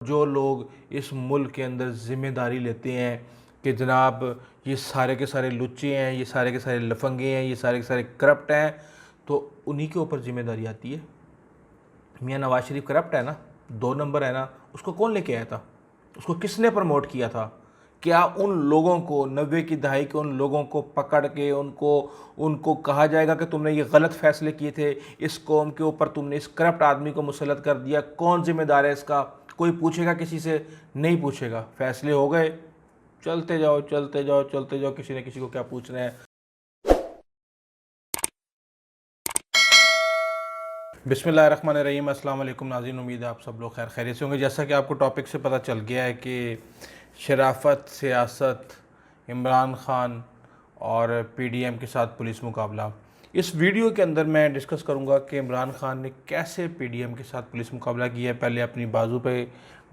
जो लोग इस मुल्क के अंदर ज़िम्मेदारी लेते हैं कि जनाब ये सारे के सारे लुच्चे हैं, ये सारे के सारे लफंगे हैं, ये सारे के सारे करप्ट हैं, तो उन्हीं के ऊपर ज़िम्मेदारी आती है। मियाँ नवाज शरीफ करप्ट है ना, 2 नंबर है ना, उसको कौन लेके आया था? उसको किसने प्रमोट किया था? क्या उन लोगों को 90 की दहाई के उन लोगों को पकड़ के उनको उनको कहा जाएगा कि तुमने ये गलत फैसले किए थे, इस कौम के ऊपर तुमने इस करप्ट आदमी को मुसल्लत कर दिया, कौन जिम्मेदार है इसका? कोई पूछेगा किसी से? नहीं पूछेगा। फैसले हो गए, चलते जाओ चलते जाओ चलते जाओ, किसी ने किसी को क्या पूछना है। बिस्मिल्लाहिर्रहमानिर्रहीम, अस्सलाम वालेकुम नाज़रीन, उम्मीद है आप सब लोग खैर खैरियत से होंगे। जैसा कि आपको टॉपिक से पता चल गया है कि शराफत, सियासत, इमरान खान और पीडीएम के साथ पुलिस मुकाबला। इस वीडियो के अंदर मैं डिस्कस करूंगा कि इमरान खान ने कैसे पीडीएम के साथ पुलिस मुकाबला किया है। पहले अपनी बाजू पे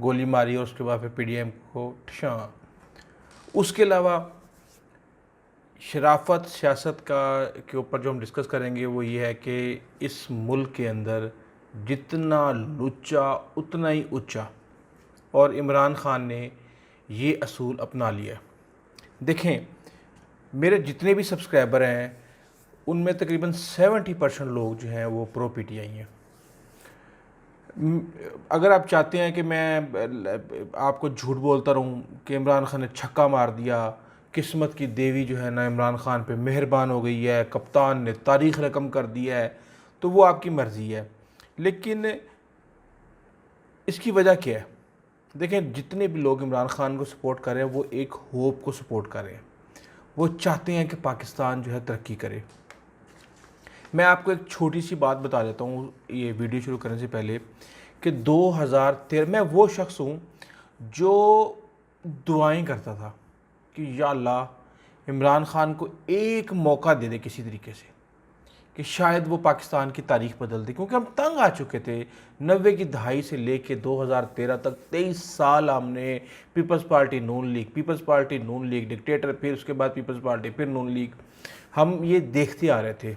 गोली मारी और उसके बाद फिर पीडीएम को ठशा। उसके अलावा शराफत सियासत का के ऊपर जो हम डिस्कस करेंगे वो ये है कि इस मुल्क के अंदर जितना लुच्चा उतना ही ऊंचा, और इमरान खान ने ये असूल अपना लिया। देखें, मेरे जितने भी सब्सक्राइबर हैं उनमें तकरीबन 70% लोग जो हैं वो प्रो पीटीआई हैं। अगर आप चाहते हैं कि मैं आपको झूठ बोलता रहूं कि इमरान खान ने छक्का मार दिया, किस्मत की देवी जो है ना इमरान खान पे मेहरबान हो गई है, कप्तान ने तारीख़ रकम कर दिया है, तो वो आपकी मर्ज़ी है। लेकिन इसकी वजह क्या है? देखें, जितने भी लोग इमरान खान को सपोर्ट कर रहे हैं वो एक होप को सपोर्ट कर रहे हैं। वो चाहते हैं कि पाकिस्तान जो है तरक्की करे। मैं आपको एक छोटी सी बात बता देता हूँ ये वीडियो शुरू करने से पहले कि 2013 मैं वो शख्स हूँ जो दुआएं करता था कि या अल्लाह इमरान खान को एक मौका दे दे किसी तरीके से, कि शायद वो पाकिस्तान की तारीख बदल दे, क्योंकि हम तंग आ चुके थे। 90 की दहाई से लेके 2013 तक 23 साल हमने पीपल्स पार्टी नून लीग, पीपल्स पार्टी नून लीग, डिक्टेटर, फिर उसके बाद पीपल्स पार्टी, फिर नून लीग, हम ये देखते आ रहे थे।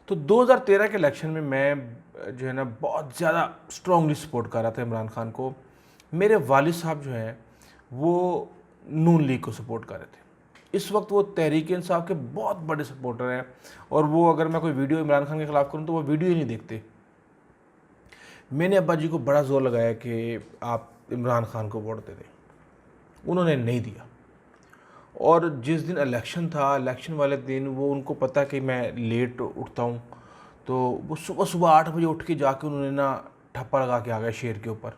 तो 2013 के इलेक्शन में मैं जो है ना बहुत ज़्यादा स्ट्रांगली सपोर्ट कर रहा था इमरान खान को। मेरे वालिद साहब जो हैं वो नून लीग को सपोर्ट कर रहे थे। इस वक्त वो तहरीक इंसाफ के बहुत बड़े सपोर्टर हैं, और वो अगर मैं कोई वीडियो इमरान खान के ख़िलाफ़ करूं तो वो वीडियो ही नहीं देखते। मैंने अब्बा जी को बड़ा ज़ोर लगाया कि आप इमरान खान को वोट दे दें, उन्होंने नहीं दिया। और जिस दिन इलेक्शन था, इलेक्शन वाले दिन वो उनको पता कि मैं लेट उठता हूँ, तो वो सुबह सुबह 8 बजे उठ के जाके उन्होंने ना ठप्पा लगा के आ गया शेर के ऊपर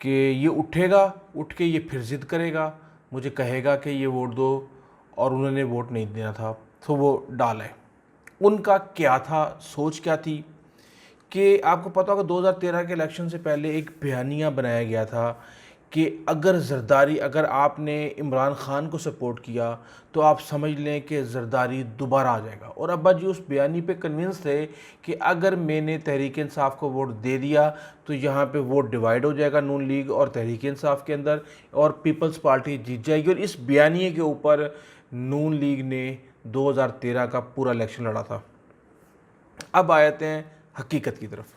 कि ये उठेगा, उठ के ये फिर ज़िद करेगा, मुझे कहेगा कि ये वोट दो, और उन्होंने वोट नहीं देना था तो वो डाला है। उनका क्या था, सोच क्या थी कि आपको पता होगा 2013 के इलेक्शन से पहले एक बयानिया बनाया गया था कि अगर आपने इमरान खान को सपोर्ट किया तो आप समझ लें कि ज़रदारी दोबारा आ जाएगा। और अब्बा जी उस बयानी पे कन्विंस थे कि अगर मैंने तहरीक इंसाफ को वोट दे दिया तो यहाँ पे वोट डिवाइड हो जाएगा नून लीग और तहरीक इंसाफ के अंदर, और पीपल्स पार्टी जीत जाएगी। और इस बयानी के ऊपर नून लीग ने 2013 का पूरा इलेक्शन लड़ा था। अब आते हैं हकीकत की तरफ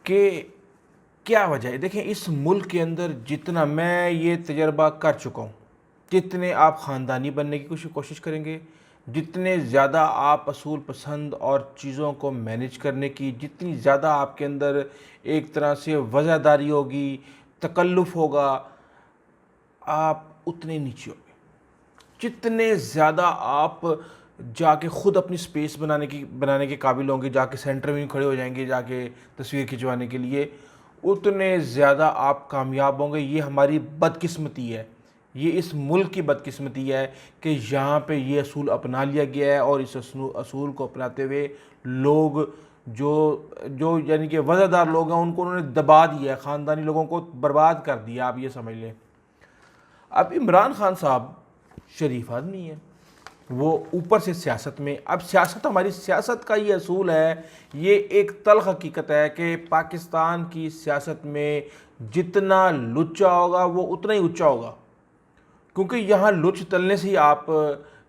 कि क्या वजह है। देखें, इस मुल्क के अंदर जितना मैं ये तजर्बा कर चुका हूँ, जितने आप ख़ानदानी बनने की कोशिश करेंगे, जितने ज़्यादा आप असूल पसंद और चीज़ों को मैनेज करने की, जितनी ज़्यादा आपके अंदर एक तरह से वज़ादारी होगी, तकल्लुफ़ होगा, आप उतने नीचे होंगे। जितने ज़्यादा आप जाके ख़ुद अपनी स्पेस बनाने के काबिल होंगे, जाके सेंटर में खड़े हो जाएंगे जाके तस्वीर खिंचवाने के लिए, उतने ज़्यादा आप कामयाब होंगे। ये हमारी बदकिस्मती है, ये इस मुल्क की बदकिस्मती है कि यहाँ पे ये असूल अपना लिया गया है, और इस असूल को अपनाते हुए लोग जो जो यानी कि वज़ादार लोग हैं उनको उन्होंने दबा दिया है, ख़ानदानी लोगों को बर्बाद कर दिया, आप ये समझ लें। अब इमरान खान साहब शरीफ आदमी है, वो ऊपर से सियासत में, अब सियासत, हमारी सियासत का ये असूल है, ये एक तल्ख़ हकीकत है कि पाकिस्तान की सियासत में जितना लुच्चा होगा वो उतना ही ऊंचा होगा, क्योंकि यहाँ लुच तलने से ही आप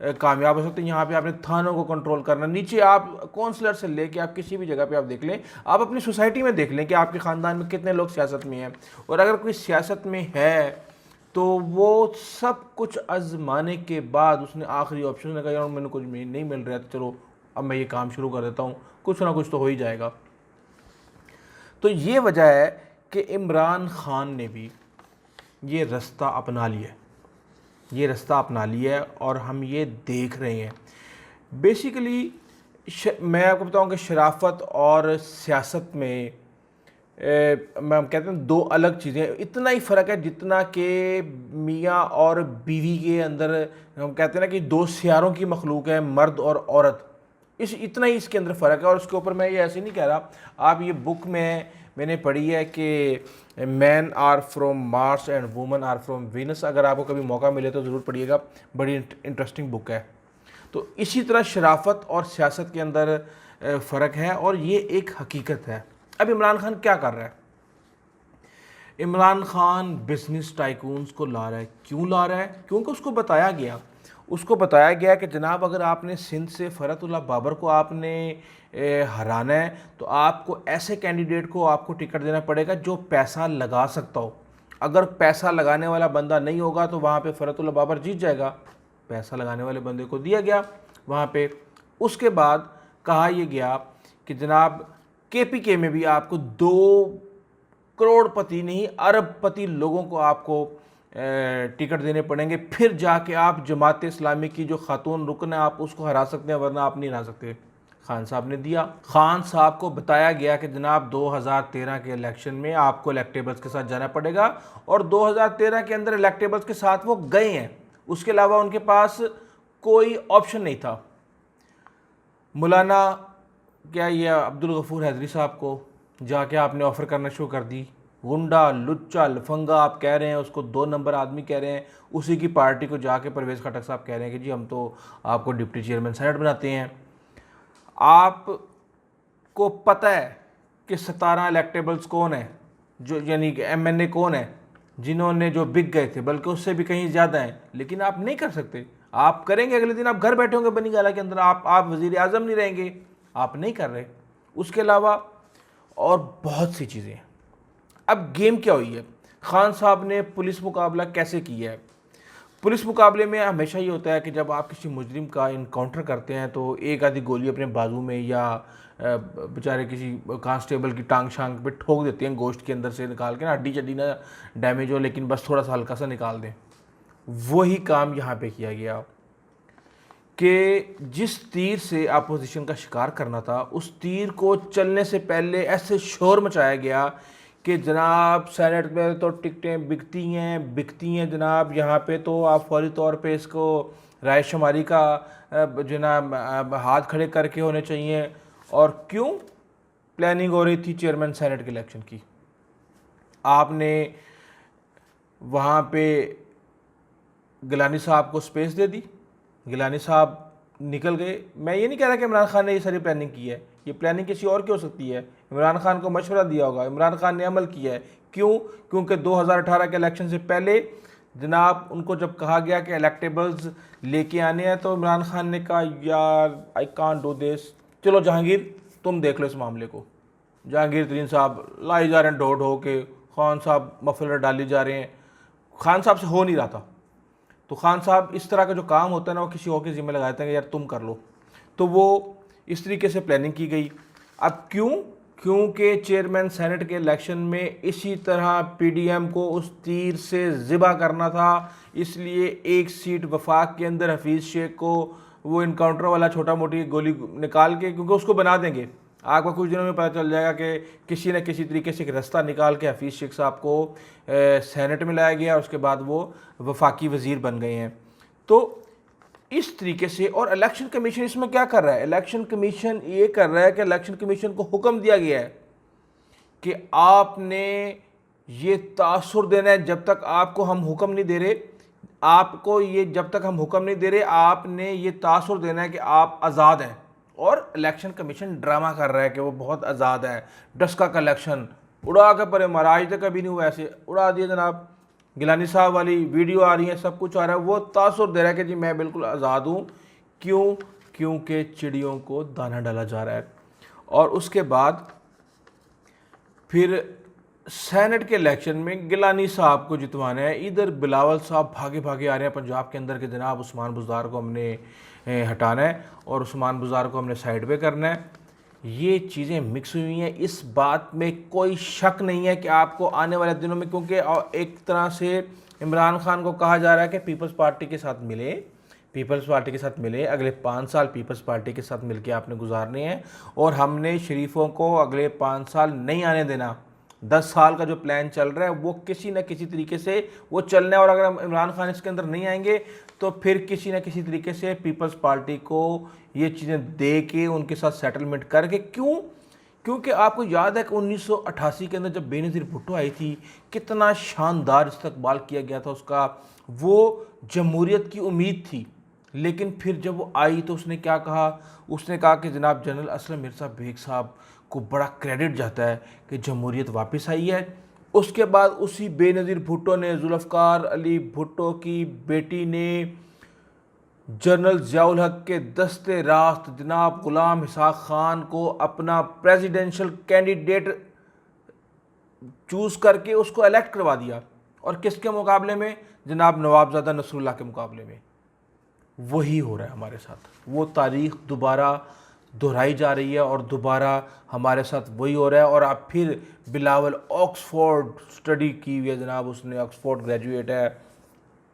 कामयाब हो सकते हैं। यहाँ पे आपने थानों को कंट्रोल करना, नीचे आप काउंसलर से लेके आप किसी भी जगह पे आप देख लें, आप अपनी सोसाइटी में देख लें कि आपके ख़ानदान में कितने लोग सियासत में हैं, और अगर कोई सियासत में है तो वो सब कुछ आजमाने के बाद उसने आखिरी ऑप्शन ने कहा यार मैंने कुछ नहीं मिल रहा है, तो चलो अब मैं ये काम शुरू कर देता हूँ, कुछ ना कुछ तो हो ही जाएगा। तो ये वजह है कि इमरान खान ने भी ये रास्ता अपना लिया है, ये रास्ता अपना लिया है, और हम ये देख रहे हैं। बेसिकली मैं आपको बताऊं कि शराफत और सियासत में मैं कहते हैं दो अलग चीज़ें, इतना ही फ़र्क है जितना कि मियाँ और बीवी के अंदर हम कहते हैं ना कि दो सियारों की मखलूक है, मर्द और औरत, इतना ही इसके अंदर फ़र्क है। और उसके ऊपर मैं ये ऐसे नहीं कह रहा, आप ये बुक में मैंने पढ़ी है कि man are from Mars and woman are from Venus, अगर आपको कभी मौका मिले तो ज़रूर पढ़िएगा, बड़ी इंटरेस्टिंग बुक है। तो इसी तरह शराफत और सियासत के अंदर फ़र्क है, और ये एक हकीकत है। अब इमरान खान क्या कर रहा है? इमरान खान बिजनेस टाइकून्स को ला रहा है। क्यों ला रहा है? क्योंकि उसको बताया गया कि जनाब अगर आपने सिंध से फ़रतुल्लाह बाबर को आपने हराना है तो आपको ऐसे कैंडिडेट को आपको टिकट देना पड़ेगा जो पैसा लगा सकता हो। अगर पैसा लगाने वाला बंदा नहीं होगा तो वहाँ पे फ़रतुल्लाह बाबर जीत जाएगा। पैसा लगाने वाले बंदे को दिया गया वहाँ पे। उसके बाद कहा यह गया कि जनाब KPK में भी आपको 2 करोड़पति नहीं अरबपति लोगों को आपको टिकट देने पड़ेंगे, फिर जाके आप जमात इस्लामी की जो खातून रुकन है आप उसको हरा सकते हैं, वरना आप नहीं हरा सकते। खान साहब ने दिया। खान साहब को बताया गया कि जनाब 2013 के इलेक्शन में आपको इलेक्टेबल्स के साथ जाना पड़ेगा, और 2013 के अंदर इलेक्टेबल्स के साथ वो गए हैं, उसके अलावा उनके पास कोई ऑप्शन नहीं था। मौलाना क्या ये अब्दुल गफूर हैदरी साहब को जाके आपने ऑफ़र करना शुरू कर दी। गुंडा लुच्चा लफंगा आप कह रहे हैं, उसको 2 नंबर आदमी कह रहे हैं, उसी की पार्टी को जाके परवेज़ खटक साहब कह रहे हैं कि जी हम तो आपको डिप्टी चेयरमैन सेनेट बनाते हैं। आपको पता है कि 17 इलेक्टेबल्स कौन है, जो यानी कि MNA कौन है जिन्होंने जो बिक गए थे, बल्कि उससे भी कहीं ज़्यादा हैं, लेकिन आप नहीं कर सकते। आप करेंगे अगले दिन आप घर बैठे होंगे बनी गाला के अंदर, आप वज़ीर आज़म नहीं रहेंगे, आप नहीं कर रहे। उसके अलावा और बहुत सी चीज़ें। अब गेम क्या हुई है? खान साहब ने पुलिस मुकाबला कैसे किया है? पुलिस मुकाबले में हमेशा ये होता है कि जब आप किसी मुजरिम का इनकाउंटर करते हैं तो एक आधी गोली अपने बाजू में या बेचारे किसी कांस्टेबल की टांग शांग पे ठोक देते हैं, गोश्त के अंदर से निकाल के ना, हड्डी चड्डी ना डैमेज हो, लेकिन बस थोड़ा सा हल्का सा निकाल दें। वही काम यहाँ पे किया गया कि जिस तीर से अपोजिशन का शिकार करना था, उस तीर को चलने से पहले ऐसे शोर मचाया गया कि जनाब सेनेट में तो टिकटें बिकती हैं जनाब, यहाँ पे तो आप फौरी तौर पे इसको राय शुमारी का जनाब हाथ खड़े करके होने चाहिए। और क्यों प्लानिंग हो रही थी चेयरमैन सेनेट के इलेक्शन की? आपने वहाँ पे गिलानी साहब को स्पेस दे दी, गिलानी साहब निकल गए। मैं ये नहीं कह रहा कि इमरान खान ने ये सारी प्लानिंग की है, ये प्लानिंग किसी और की हो सकती है। इमरान खान को मशवरा दिया होगा, इमरान खान ने अमल किया है। क्यों? क्योंकि 2018 के इलेक्शन से पहले जनाब उनको जब कहा गया कि इलेक्टेबल्स लेके आने हैं तो इमरान खान ने कहा यार आई कांट डू दिस, चलो जहांगीर तुम देख लो इस मामले को। जहांगीर तरीन साहब लाई जा रहे हैं ढो के, खान साहब मफलर डाली जा रहे हैं, खान साहब से हो नहीं रहा था। तो खान साहब इस तरह का जो काम होता है ना वो किसी और के ज़िम्मे लगाते हैं कि यार तुम कर लो। तो वो इस तरीके से प्लानिंग की गई। अब क्यों? क्योंकि चेयरमैन सेनेट के इलेक्शन में इसी तरह PDM को उस तीर से ज़िबा करना था, इसलिए एक सीट वफाक के अंदर हफीज़ शेख को वो इनकाउंटर वाला छोटा मोटी गोली निकाल के, क्योंकि उसको बना देंगे, आपको कुछ दिनों में पता चल जाएगा कि किसी न किसी तरीके से एक रास्ता निकाल के हफीज़ शेख साहब को सेनेट में लाया गया, उसके बाद वो वफाकी वज़ीर बन गए हैं। तो इस तरीके से, और इलेक्शन कमीशन इसमें क्या कर रहा है? इलेक्शन कमीशन ये कर रहा है कि इलेक्शन कमीशन को हुक्म दिया गया है कि आपने ये तासुर देना है, जब तक आपको हम हुक्म नहीं दे रहे, आपको ये जब तक हम हुक्म नहीं दे रहे आपने ये तासुर देना है कि आप आज़ाद हैं। और इलेक्शन कमीशन ड्रामा कर रहा है कि वो बहुत आज़ाद है, डस्का का इलेक्शन उड़ा के परे महाराज तक कभी नहीं हुआ, ऐसे उड़ा दिया जनाब। गिलानी साहब वाली वीडियो आ रही है, सब कुछ आ रहा है, वो तासुर दे रहा है कि जी मैं बिल्कुल आज़ाद हूँ। क्यों? क्योंकि चिड़ियों को दाना डाला जा रहा है। और उसके बाद फिर सेनेट के इलेक्शन में गिलानी साहब को जितवाना है, इधर बिलावल साहब भागे भागे आ रहे हैं पंजाब के अंदर के जनाब उस्मान बुज़दार को हमने हटाना है और उस्मान बुज़दार को हमने साइड पे करना है। ये चीज़ें मिक्स हुई हैं, इस बात में कोई शक नहीं है कि आपको आने वाले दिनों में, क्योंकि एक तरह से इमरान खान को कहा जा रहा है कि पीपल्स पार्टी के साथ मिले, पीपल्स पार्टी के साथ मिले, अगले 5 साल पीपल्स पार्टी के साथ मिलके आपने गुजारने हैं और हमने शरीफों को अगले 5 साल नहीं आने देना। 10 साल का जो प्लान चल रहा है वो किसी न किसी तरीके से वो चलना है और अगर इमरान खान इसके अंदर नहीं आएंगे तो फिर किसी न किसी तरीके से पीपल्स पार्टी को ये चीज़ें दे के उनके साथ सेटलमेंट करके। क्यों? क्योंकि आपको याद है कि 1988 के अंदर जब बेनज़ीर भुट्टो आई थी, कितना शानदार इस्तकबाल किया गया था उसका, वो जमहूरियत की उम्मीद थी। लेकिन फिर जब वो आई तो उसने क्या कहा? उसने कहा कि जनाब जनरल असलम मिर्ज़ा बेग साहब को बड़ा क्रेडिट जाता है कि जमहूरियत वापस आई है। उसके बाद उसी बेनज़ीर भुट्टो ने, जुल्फ़िकार अली भुट्टो की बेटी ने जनरल ज़ियाउल हक के दस्ते रास्त जनाब ग़ुलाम इसहाक़ ख़ान को अपना प्रेसिडेंशियल कैंडिडेट चूज़ करके उसको इलेक्ट करवा दिया। और किसके मुकाबले में? जनाब नवाबज़ादा नसरुल्लाह के मुकाबले में। वही हो रहा है हमारे साथ, वो तारीख़ दोबारा दोहराई जा रही है और दोबारा हमारे साथ वही हो रहा है। और अब फिर बिलावल ऑक्सफोर्ड स्टडी की हुई है जनाब, उसने ऑक्सफोर्ड ग्रेजुएट है।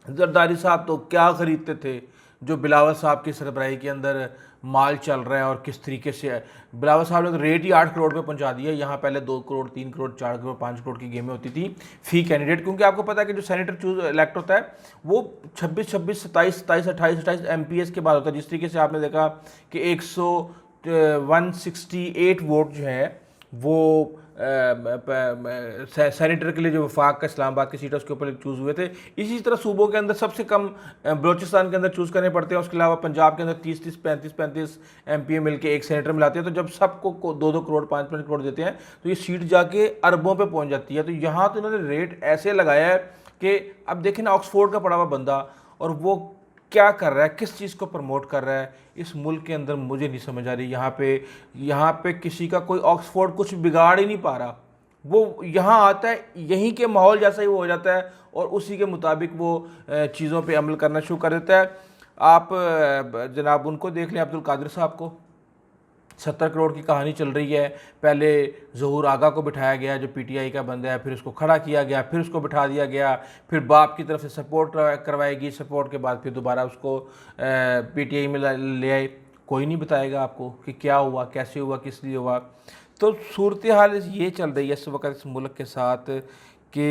जरदारी साहब तो क्या ख़रीदते थे जो बिलावल साहब की सरबराही के अंदर माल चल रहा है और किस तरीके से है। बिलावल साहब ने तो रेट ही 8 करोड़ पे पहुंचा दिया। यहाँ पहले 2 करोड़, 3 करोड़, 4 करोड़, 5 करोड़ की गेमें होती थी फी कैंडिडेट, क्योंकि आपको पता है कि जो सेनेटर चूज इलेक्ट होता है वो 26, 27, 27, 28 MPS के बाद होता है। जिस तरीके से आपने देखा कि 168 वोट जो है वो सेनेटर के लिए जो वफाक का इस्लामाबाद की सीट है उसके ऊपर चूज़ हुए थे। इसी तरह सूबों के अंदर सबसे कम बलूचिस्तान के अंदर चूज़ करने पड़ते हैं। उसके अलावा पंजाब के अंदर 30-30, 35-35 MPA मिलके एक सेनेटर मिलाते हैं। तो जब सबको 2-2 करोड़, 5-5 करोड़ देते हैं तो ये सीट जाके अरबों पे पहुंच जाती है। तो यहाँ तो इन्होंने रेट ऐसे लगाया है कि अब देखें ना, ऑक्सफोर्ड का पढ़ा हुआ बंदा और वो क्या कर रहा है, किस चीज़ को प्रमोट कर रहा है इस मुल्क के अंदर, मुझे नहीं समझ आ रही। यहाँ पे किसी का कोई ऑक्सफोर्ड कुछ बिगाड़ ही नहीं पा रहा। वो यहाँ आता है, यहीं के माहौल जैसा ही वो हो जाता है और उसी के मुताबिक वो चीज़ों पे अमल करना शुरू कर देता है। आप जनाब उनको देख लें, अब्दुल कादिर साहब को 70 करोड़ की कहानी चल रही है। पहले ज़हूर आगा को बिठाया गया जो PTI का बंदा है, फिर उसको खड़ा किया गया, फिर उसको बिठा दिया गया, फिर बाप की तरफ से सपोर्ट करवाएगी, सपोर्ट के बाद फिर दोबारा उसको PTI में ले आए। कोई नहीं बताएगा आपको कि क्या हुआ, कैसे हुआ, किस लिए हुआ। तो सूरत हाल ये चल रही है इस वक्त इस मुल्क के साथ कि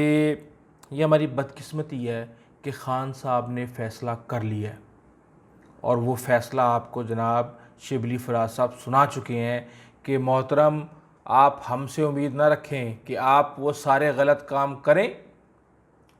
ये हमारी बदकिस्मती है कि ख़ान साहब ने फ़ैसला कर लिया है और वो फ़ैसला आपको जनाब शिबली फराज साहब सुना चुके हैं कि मोहतरम आप हमसे उम्मीद ना रखें कि आप वो सारे गलत काम करें,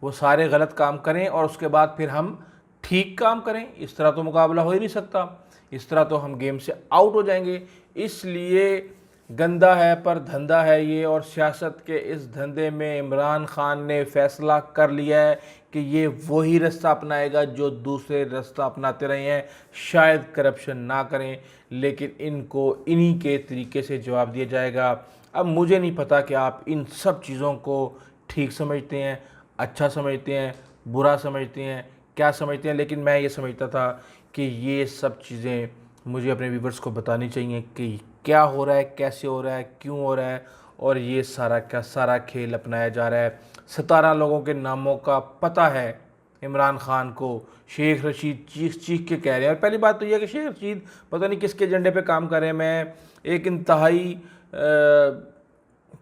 वो सारे गलत काम करें और उसके बाद फिर हम ठीक काम करें। इस तरह तो मुकाबला हो ही नहीं सकता, इस तरह तो हम गेम से आउट हो जाएंगे। इसलिए गंदा है पर धंधा है ये, और सियासत के इस धंधे में इमरान खान ने फ़ैसला कर लिया है कि ये वही रास्ता अपनाएगा जो दूसरे रास्ता अपनाते रहे हैं। शायद करप्शन ना करें लेकिन इनको इन्हीं के तरीके से जवाब दिया जाएगा। अब मुझे नहीं पता कि आप इन सब चीज़ों को ठीक समझते हैं, अच्छा समझते हैं, बुरा समझते हैं, क्या समझते हैं, लेकिन मैं ये समझता था कि ये सब चीज़ें मुझे अपने व्यूवर्स को बतानी चाहिए कि क्या हो रहा है, कैसे हो रहा है, क्यों हो रहा है और ये सारा का सारा खेल अपनाया जा रहा है। 17 लोगों के नामों का पता है इमरान खान को। शेख रशीद चीख चीख के कह रहे हैं। और पहली बात तो यह है कि शेख रशीद पता नहीं किसके एजेंडे पे काम कर रहे हैं। मैं एक इंतहाई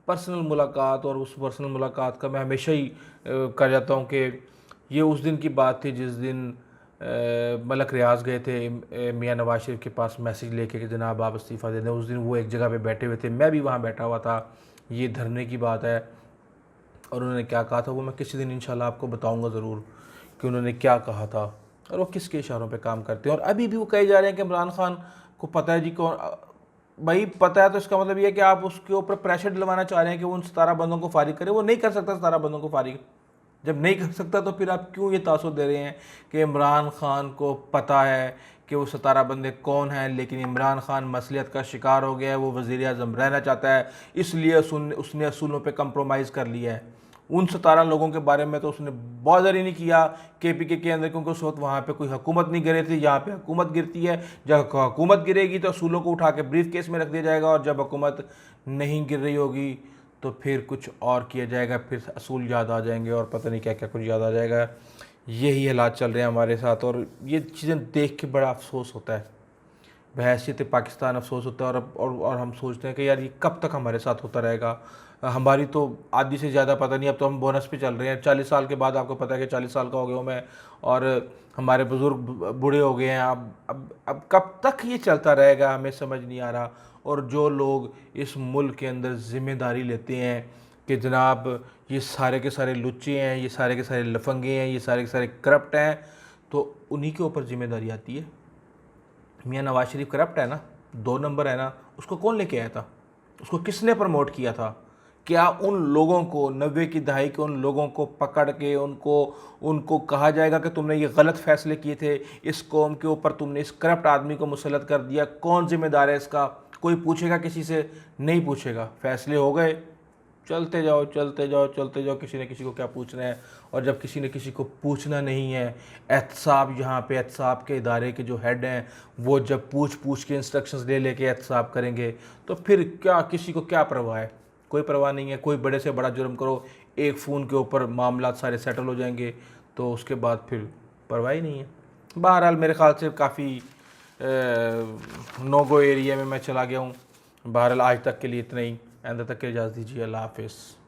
पर्सनल मुलाकात, और उस पर्सनल मुलाकात का मैं हमेशा ही कर जाता हूँ कि ये उस दिन की बात थी जिस दिन मलक रियाज गए थे मियाँ नवाज शरीफ के पास मैसेज लेके कि जनाब आप इस्तीफ़ा दे दें। उस दिन वो एक जगह पे बैठे हुए थे, मैं भी वहाँ बैठा हुआ था। ये धरने की बात है और उन्होंने क्या कहा था वो मैं किसी दिन इंशाल्लाह आपको बताऊँगा ज़रूर कि उन्होंने क्या कहा था और वो किसके इशारों पे काम करते हैं। और अभी भी वो कहे जा रहे हैं कि इमरान खान को पता है जी कौन। भाई पता है तो इसका मतलब ये है कि आप उसके ऊपर प्रेशर डलवाना चाह रहे हैं कि वो उन 17 बंदों को फारिग करे। वो नहीं कर सकता 17 बंदों को फारिग। जब नहीं कर सकता तो फिर आप क्यों ये तासुर दे रहे हैं कि इमरान खान को पता है कि वो 17 बंदे कौन हैं, लेकिन इमरान खान मसलियत का शिकार हो गया है, वो वज़ीर आज़म रहना चाहता है, इसलिए उसने असूलों पे कंप्रोमाइज़ कर लिया है। उन 17 लोगों के बारे में तो उसने बॉदर ही नहीं किया KPK के अंदर, क्योंकि उस वक्त वहाँ पे कोई हुकूमत नहीं गिरी थी। यहाँ पे हुकूमत गिरती है, जब हुकूमत गिरेगी तो असूलों को उठा के ब्रीफ केस में रख दिया जाएगा, और जब हुकूमत नहीं गिर रही होगी तो फिर कुछ और किया जाएगा, फिर असूल याद आ जाएंगे और पता नहीं क्या क्या कुछ याद आ जाएगा। यही हालात चल रहे हैं हमारे साथ, और ये चीज़ें देख के बड़ा अफसोस होता है, बहैसियत पाकिस्तान अफसोस होता है। और हम सोचते हैं कि यार ये कब तक हमारे साथ होता रहेगा। हमारी तो आधी से ज़्यादा पता नहीं, अब तो हम बोनस पे चल रहे हैं। 40 साल के बाद आपको पता है कि 40 साल का हो गया हूँ मैं, और हमारे बुज़ुर्ग बूढ़े हो गए हैं। अब कब तक ये चलता रहेगा हमें समझ नहीं आ रहा। और जो लोग इस मुल्क के अंदर ज़िम्मेदारी लेते हैं कि जनाब ये सारे के सारे लुच्चे हैं, ये सारे के सारे लफंगे हैं, ये सारे के सारे करप्ट हैं, तो उन्हीं के ऊपर ज़िम्मेदारी आती है। मियाँ नवाज शरीफ करप्ट है ना, 2 नंबर है ना, उसको कौन लेके आया था? उसको किसने प्रमोट किया था? क्या उन लोगों को 90 की दहाई के उन लोगों को पकड़ के उनको कहा जाएगा कि तुमने ये गलत फैसले किए थे, इस कौम के ऊपर तुमने इस करप्ट आदमी को मुसल्लत कर दिया, कौन जिम्मेदार है इसका? कोई पूछेगा किसी से? नहीं पूछेगा। फैसले हो गए, चलते जाओ चलते जाओ चलते जाओ, किसी ने किसी को क्या पूछना है। और जब किसी ने किसी को पूछना नहीं है, एहतसाब यहाँ पे एहतसाब के इदारे के जो हेड हैं वो जब पूछ के इंस्ट्रक्शंस ले लेके एहतसाब करेंगे, तो फिर क्या किसी को क्या परवाह है? कोई परवाह नहीं है। कोई बड़े से बड़ा जुर्म करो, एक फ़ोन के ऊपर मामला सारे सेटल हो जाएंगे, तो उसके बाद फिर परवाह ही नहीं है। बहरहाल मेरे ख़्याल से काफ़ी नो गो एरिया में मैं चला गया हूँ। बहरहाल आज तक के लिए इतना ही, आइंदा तक के इजाज़त दीजिए। अल्लाह हाफ़िज़।